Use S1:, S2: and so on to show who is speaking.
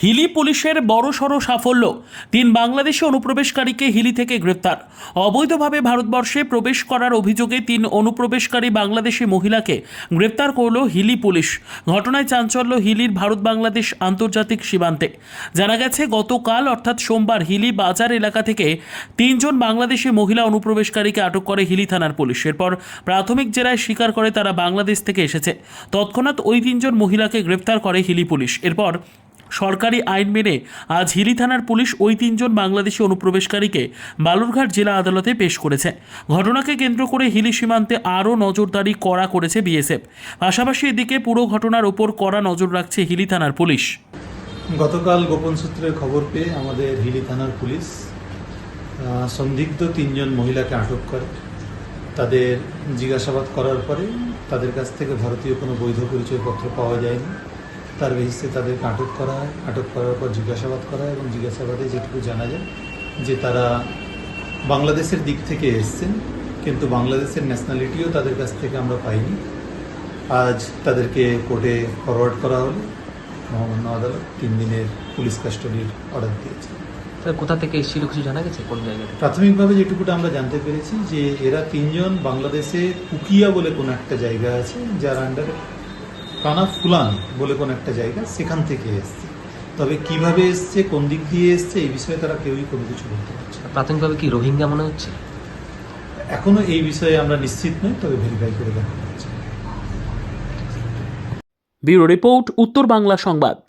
S1: হিলি পুলিশের বড়সড় সাফল্য। 3 বাংলাদেশি অনুপ্রবেশকারীকে হিলি থেকে গ্রেপ্তার। অবৈধভাবে ভারতবর্ষে প্রবেশ করার অভিযোগে 3 অনুপ্রবেশকারী বাংলাদেশি মহিলাকে গ্রেপ্তার করল হিলি পুলিশ। ঘটনায় চাঞ্চল্য হিলির ভারত বাংলাদেশ আন্তর্জাতিক সীমান্তে। জানা গেছে, গতকাল অর্থাৎ সোমবার হিলি বাজার এলাকা থেকে 3 জন বাংলাদেশি মহিলা অনুপ্রবেশকারীকে আটক করে হিলি থানার পুলিশ। এরপর প্রাথমিক জেরায় স্বীকার করে তারা বাংলাদেশ থেকে এসেছে। তৎক্ষণাৎ ওই 3 জন মহিলাকে গ্রেপ্তার করে হিলি পুলিশ। এরপর সরকারি আইন মেনে আজ হিলি থানার পুলিশ ওই 3 জন বাংলাদেশি অনুপ্রবেশকারীকে বালুরঘাট জেলা আদালতে পেশ করেছে। ঘটনাকে কেন্দ্র করে হিলি সীমান্তে আরও নজরদারি কড়া করেছে বিএসএফ। পাশাপাশি এদিকে পুরো ঘটনার ওপর কড়া নজর রাখছে হিলি থানার পুলিশ।
S2: গতকাল গোপন সূত্রের খবর পেয়ে আমাদের হিলি থানার পুলিশ সন্দিগ্ধ 3 জন মহিলাকে আটক করে। তাদের জিজ্ঞাসাবাদ করার পরে তাদের কাছ থেকে ভারতীয় কোনো বৈধ পরিচয়পত্র পাওয়া যায়নি। তার বেসিসে তাদেরকে আটক করা হয়। আটক করার পর জিজ্ঞাসাবাদ করা হয় এবং জিজ্ঞাসাবাদে যেটুকু জানা যায় যে তারা বাংলাদেশের দিক থেকে এসছেন, কিন্তু বাংলাদেশের ন্যাশনালিটিও তাদের কাছ থেকে আমরা পাইনি। আজ তাদেরকে কোর্টে ফরওয়ার্ড করা হলো। মহামান্য আদালত 3 দিনের পুলিশ কাস্টাডির অর্ডার দিয়েছে।
S3: কোথা থেকে এসেছিল কিছু জানা গেছে? কোন জায়গায়?
S2: প্রাথমিকভাবে যেটুকুটা আমরা জানতে পেরেছি যে এরা 3 জন বাংলাদেশে কুকিয়া বলে কোনো একটা জায়গা আছে, যার আন্ডারে কানাফুলান বলে কোনো একটা জায়গা, সেখান থেকে এসছে। তবে কিভাবে এসছে, কোন দিক দিয়ে এসছে, এই বিষয়ে তারা কেউই কোনো কিছু বলতে পারছে না।
S3: প্রাথমিকভাবে কি রোহিঙ্গা মনে হচ্ছে?
S2: এখনো এই বিষয়ে আমরা নিশ্চিত নই, তবে ভেরিফাই করে দেখা যাচ্ছে।
S1: ব্যুরো রিপোর্ট, উত্তর বাংলা সংবাদ।